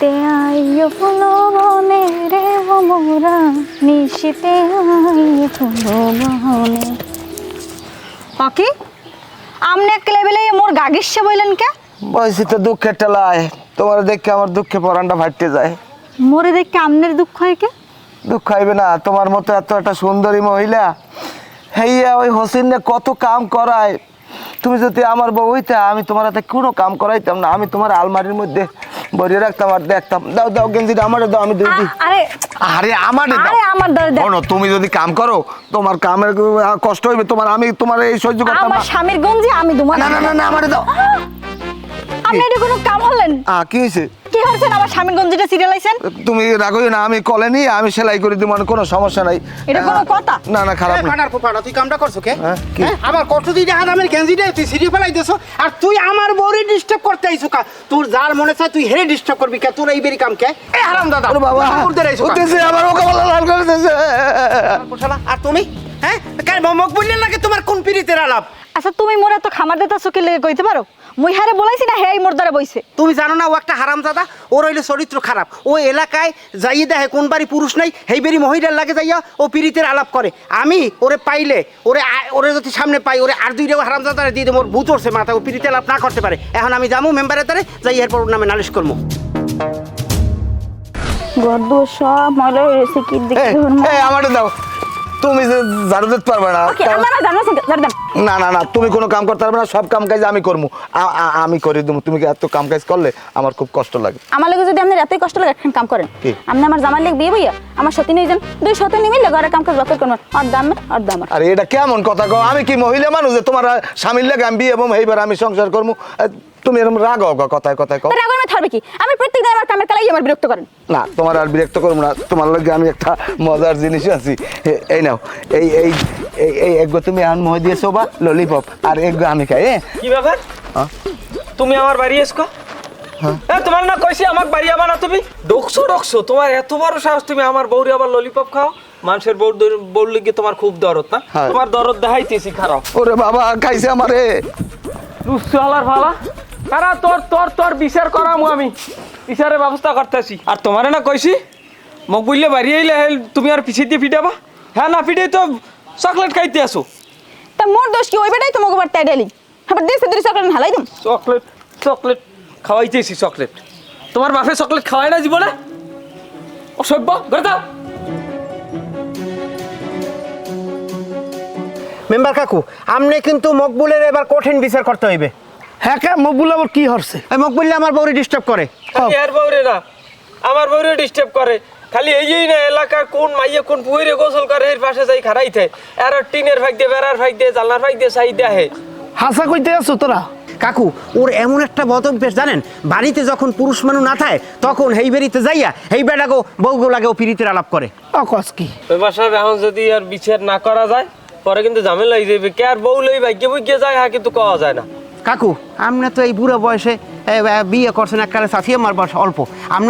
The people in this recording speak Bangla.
নিশিতে আইও ফুলো বনে রে মোরা নিশিতে আইও ফুলো বনে। কি আমনে এক লেভেলে মোর গাগিসে বইলেন কে? বয়সী তো দুঃখের টেলায়, তোমার দেখে আমার দুঃখে পরানটা ফাটতে যায়। মোরে দেখে আমনের দুঃখ হয় কে? দুঃখ হইবে না, তোমার মতো এত একটা সুন্দরী মহিলা হেইয়া ওই হোসেনে কত কাম করায়। তুমি যদি আমার বউ হইতে আমি তোমার হাতে কোনো কাম করাইতাম না, আমি তোমার আলমারির মধ্যে ভরিয়ে রাখতাম আর দেখতাম। দাও দাও গেঞ্জিটা আমারে দাও, আমি দিই। আরে আরে আমারে দাও। আরে আমার দাও দাও। শোনো, তুমি যদি কাম করো তোমার কামের কষ্ট হইবে তোমার, আমি তোমার এই সহ্য করতাম আমার না। স্বামীর গঞ্জি আমি দুমা। না না না না আমারে দাও। আপনি এটা কোনো কাম হলেন? কি হয়েছে? কি হচ্ছেন আমার স্বামীর গঞ্জিটা সিরিয়ালাইছেন? তুমি রাগই না, আমি কলে নিয়ে আমি সেলাই করে দিব, মানে কোনো সমস্যা নাই। এটা কোনো কথা? না না খারাপ না। পাড়ার পোপাড়া তুই কামটা করছো কে? হ্যাঁ, কি? আবার কষ্ট দিয়ে হারামের গেঞ্জিটা তুই সিরিয়ে ফেলাই দিছো, আর তুই আমার বউরে ডিস্টার্ব করতে আইছো কা? তোর যার মনে চায় তুই হেরে ডিস্টার্ব করবি কে? তোর এই বেরি কাম কে? এই হারাম দাদা ওরে বাবা উঠতে আইছো কা? উঠতেছে, আমার ওকে বলা লাল করে দিয়েছে। শালা, আর তুমি হ্যাঁ কেন মুখ বললেন নাকি তোমার কোন পিরিতের আলাপ? আচ্ছা তুমি মোরে তো খামার দিতেছো কি লেগে কইতে পারো? মুই হারে বলাইছি না হেই মোর দ্বারা বইছে। তুমি জানো না ও একটা হারামজাদা, ওর হইলে চরিত্র খারাপ। ও এলাকায় যাইয়ে দেখে কোন বাড়ি পুরুষ নাই, সেই বাড়ি মহিলার লাগে যাইয়া ও পিরিতের আলাপ করে। আমি ওরে পাইলে ওরে যদি সামনে পাই ওরে আর দুইটাও হারামজাদারে দিয়ে দেবো। ওর ভূত উঠছে মাথা, ও পিরিতে আলাপ না করতে পারে। এখন আমি যাবো মেম্বারের তারে, যাই এরপর ওর নামে নালিশ করবো। গর্দ সব ময়লা হয়েছে কি দেখতে আমারে দাও, তুমি যে ঝাড়ু দিতে পারবে না। ওকে আমার জানো জানতাম না না না তুমি কোনো কাম করতে পারবে না, সব কাম কাজ আমি করবো, আমি করে দেবো। তুমি কি এত কাম কাজ করলে আমার খুব কষ্ট লাগে। আমার লাগে যদি আপনার এতই কষ্ট লাগে একটা কাম করেন, কি? আপনি আমার জামাই লাগে বিয়ে বইয়া আমার সাথে নিয়ে যান, দুই সাথে নিয়ে মিলে ঘরে কাম কাজ বাকর করবেন, আর দাম আর দাম। আরে এটা কেমন কথা কও? আমি কি মহিলা মানুষ যে তোমার স্বামীর লাগে আমি বিয়ে এবং এইবার আমি সংসার করবো? তুমি এরকম রাগ কথায় কথায় কও। রাগ আমি থাকবে কি? আমি প্রত্যেক দিন আমার কামের কালাই আমার বিরক্ত করেন। না তোমার আর বিরক্ত করবো না, তোমার লাগে আমি একটা মজার জিনিস আছি। এই নাও, এই এই এই এগো তুমি এখন মহ দিয়েছো বা ললিপপ, আর এগো আমি খাই। কি ব্যাপার? তুমি আমার বাড়ি এসো? তোমার না কইছি আমাকে বাড়ি আবা না, তুমি ডকছো তোমার এত বড় সাহস, তুমি আমার বউরে আবার ললিপপ খাও? মানুষের বউর লিগে তোমার খুব দরদ না? তোমার দরদ দেখাইতেছি, খারাপ। ওরে বাবা খাইছে আমারে। রুসালার ভালা কারা তোর তোর তোর বিচার করামু, আমি বিচারের ব্যবস্থা করতেছি। আর তোমারে না কইছি মোক বললে বাড়ি আইলে তুমি আর পিছিয়ে দিয়ে ফিটাবা? হ্যাঁ না ফিটে তো চকলেট খাইতে আসো। তা মোর দোষ কি? ওই বেটাই তোমাকে বাড়তে ডেলি আবার দিয়েছে দুই চকলেট হালাই দিম। চকলেট চকলেট খাওয়াইতেছি, চকলেট তোমার বাপে চকলেট খাওয়াই না জীবনে? অসভ্য, ঘরে দাও। মেম্বার কাকু, আপনি কিন্তু মকবুলের এবার কঠিন বিচার করতে হইবে। হ্যাঁ কে মকবুল আবার কি হচ্ছে? মকবুল্লে আমার বউরে ডিস্টার্ব করে। খালি আর বউরে না, আমার বউরে ডিস্টার্ব করে। খালি এই না এলাকার কোন মাইয়া কোন পুইরে গোসল করে এর পাশে যাই খারাই থাকে, আর টিনের ফাঁক দিয়ে বেড়ার ফাঁক দিয়ে জানলার ফাঁক দিয়ে চাই দেয়। হাসা কইতে আছো তোরা? কাকু ওর এমন একটা বদ অভ্যেস জানেন, বাড়িতে যখন পুরুষ মানুষ না থাকে তখন এই বাড়িতে যাইয়া এই বেটাকে বউগো লাগে ও পিরিতের আলাপ করে। কস কি? ওই সাহেব এখন যদি আর বিচার না করা যায় পরে কিন্তু ঝামেলা হয়ে যাবে। কে আর বউ লই ভাগ্যে বুঝিয়ে যায়, হ্যাঁ কিন্তু কওয়া যায় না। কাকু আপনি তো এই বুড়ো বয়সে বিয়ে করছেন, এককালে সাথী আমার বয়স অল্প, আপনি